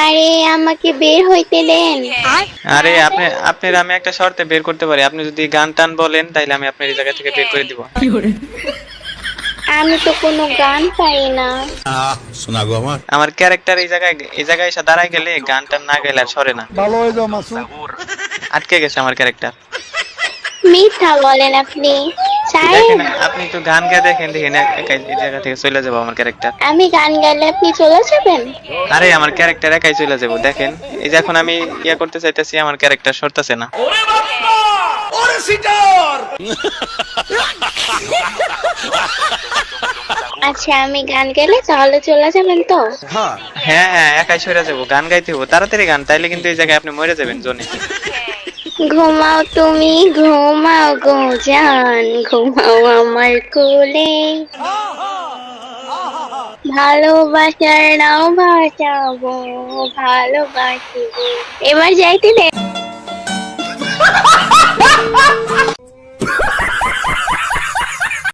আরে আমাকে বের হইতে দেন। আরে আপনার আমি একটা শর্তে বের করতে পারি, আপনি যদি গান টান বলেন তাইলে আমি আপনার এই জায়গা থেকে বের করে দিব। আমি তো কোনো গান পারি না। শোনা গো আমার আমার ক্যারেক্টার এই জায়গায় এসে দাঁড়ায় গেলে গান টান না গেলে আর সরে না, ভালো হয়ে যাও মাসুদ। আটকে গেছে আমার ক্যারেক্টার। মিথ্যা বলেন আপনি। দেখেন সাহেব, আপনি একটু গান গেয়ে দেখেন, দেখেন একাই এই জায়গা থেকে চলে যাবো আমার ক্যারেক্টার। আমি গান গাইলে আপনি চলে যাবেন? আরে আমার ক্যারেক্টার একাই চলে যাবো, দেখেন এই যে এখন আমি ইয়া করতে চাইতেছি আমার ক্যারেক্টার সরতেছে না। আচ্ছা, আমি গান গেলে তাহলে চলে যাবেন তো? হ্যাঁ হ্যাঁ একাই সরে যাবো, গান গাইতে হবো তাড়াতাড়ি গান, তাইলে কিন্তু এই জায়গায় আপনি মরে যাবেন জোনে। ঘুমাও তুমি, ঘুমাও গো জান, ঘুমাও আমার কোলে। ভালোবাসার নাও ভাসাবো, ভালোবাসিব। এবার যাইতে দে।